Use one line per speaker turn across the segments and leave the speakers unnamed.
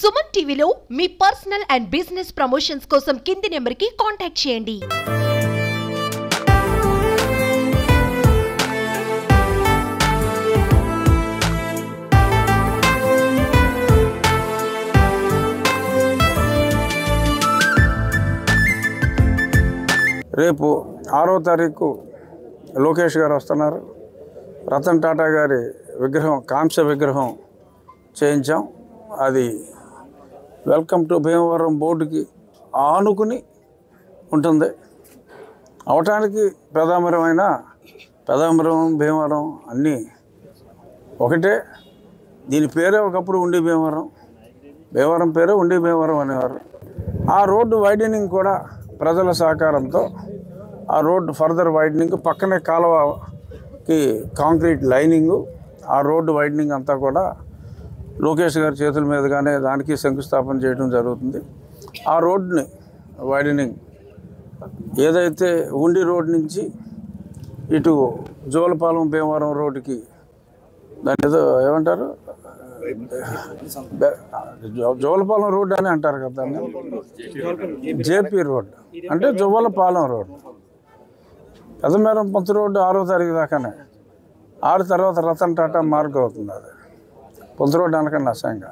సుమన్ టీవీలో మీ personal and business promotions కోసం కింది నెంబర్కి కాంటాక్ట్ చేయండి.
రేపు 6వ తారీఖు లోకేష్ గారు వస్తున్నారు. రతన్ టాటా గారి విగ్రహం, కాంస్య విగ్రహం చేయించాం. అది వెల్కమ్ టు భీమవరం బోర్డుకి ఆనుకుని ఉంటుంది. అవటానికి పెదాంబరం భీమవరం అన్నీ ఒకటే. దీని పేరే ఒకప్పుడు ఉండి భీమవరం పేరే ఉండి భీమవరం అనేవారు. ఆ రోడ్డు వైడనింగ్ కూడా ప్రజల సహకారంతో ఆ రోడ్డు ఫర్దర్ వైడనింగ్, పక్కనే కాలువకి కాంక్రీట్ లైనింగు, ఆ రోడ్డు వైడనింగ్ అంతా కూడా లోకేష్ గారి చేతుల మీదుగానే దానికి శంకుస్థాపన చేయడం జరుగుతుంది. ఆ రోడ్డుని వైడనింగ్ ఏదైతే ఉండి రోడ్ నుంచి ఇటు జోలపాలెం భీమవరం రోడ్డుకి, దాని ఏదో ఏమంటారు, జోలపాలెం రోడ్డు అని అంటారు కదా దాన్ని, జేపీ రోడ్డు అంటే జోలపాలెం రోడ్డు. పెదమేరం పొంతు రోడ్డు 6వ తారీఖు దాకానే, 6 తర్వాత రతన్ టాటా మార్గం అవుతుంది. అది పొంతు రోడ్డు అనకండి అసహ్యంగా.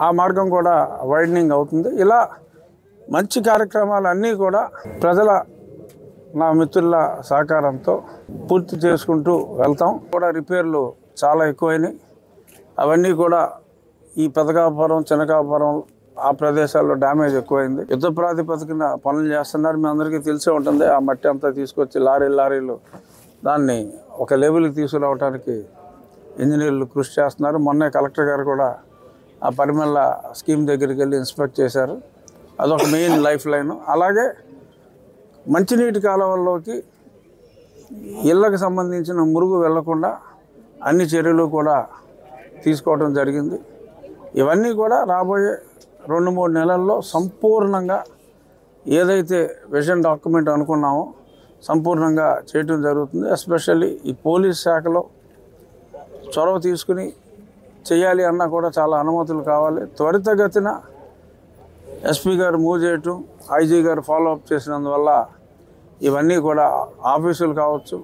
ఆ మార్గం కూడా వైడనింగ్ అవుతుంది. ఇలా మంచి కార్యక్రమాలు అన్నీ కూడా ప్రజల, నా మిత్రుల సహకారంతో పూర్తి చేసుకుంటూ వెళ్తాం. కూడా రిపేర్లు చాలా ఎక్కువైనాయి. అవన్నీ కూడా ఈ పెదకాపురం, చిన్నకాపురం ఆ ప్రదేశాల్లో డ్యామేజ్ ఎక్కువైంది. యుద్ధ ప్రాతిపదికన పనులు చేస్తున్నారు. మీ అందరికీ తెలిసే ఉంటుంది. ఆ మట్టి అంతా తీసుకొచ్చి లారీలు దాన్ని ఒక లెవెల్కి తీసుకురావడానికి ఇంజనీర్లు కృషి చేస్తున్నారు. మొన్నే కలెక్టర్ గారు కూడా ఆ పరిమళ స్కీమ్ దగ్గరికి వెళ్ళి ఇన్స్పెక్ట్ చేశారు. అదొక మెయిన్ లైఫ్ లైన్. అలాగే మంచినీటి కాలువల్లోకి ఇళ్ళకు సంబంధించిన మురుగు వెళ్లకుండా అన్ని చర్యలు కూడా తీసుకోవడం జరిగింది. ఇవన్నీ కూడా రాబోయే 2-3 నెలల్లో సంపూర్ణంగా ఏదైతే విజన్ డాక్యుమెంట్ అనుకున్నామో సంపూర్ణంగా చేయటం జరుగుతుంది. ఎస్పెషల్లీ ఈ పోలీస్ శాఖలో చొరవ తీసుకుని చేయాలి అన్నా కూడా చాలా అనుమతులు కావాలి. త్వరితగతిన ఎస్పీ గారు మూవ్ చేయటం, ఐజీ గారు ఫాలోఅప్ చేసినందువల్ల ఇవన్నీ కూడా ఆఫీసులు కావచ్చు,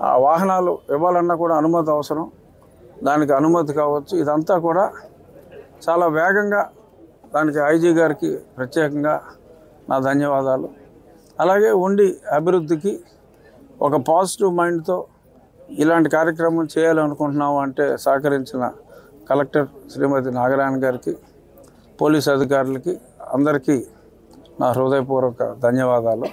ఆ వాహనాలు ఇవ్వాలన్నా కూడా అనుమతి అవసరం, దానికి అనుమతి కావచ్చు. ఇదంతా కూడా చాలా వేగంగా, దానికి ఐజీ గారికి ప్రత్యేకంగా నా ధన్యవాదాలు. అలాగే ఉండి అభివృద్ధికి ఒక పాజిటివ్ మైండ్తో ఇలాంటి కార్యక్రమం చేయాలనుకుంటున్నాము అంటే సహకరించిన కలెక్టర్ శ్రీమతి నాగరాయణ గారికి, పోలీస్ అధికారులకి అందరికీ నా హృదయపూర్వక ధన్యవాదాలు.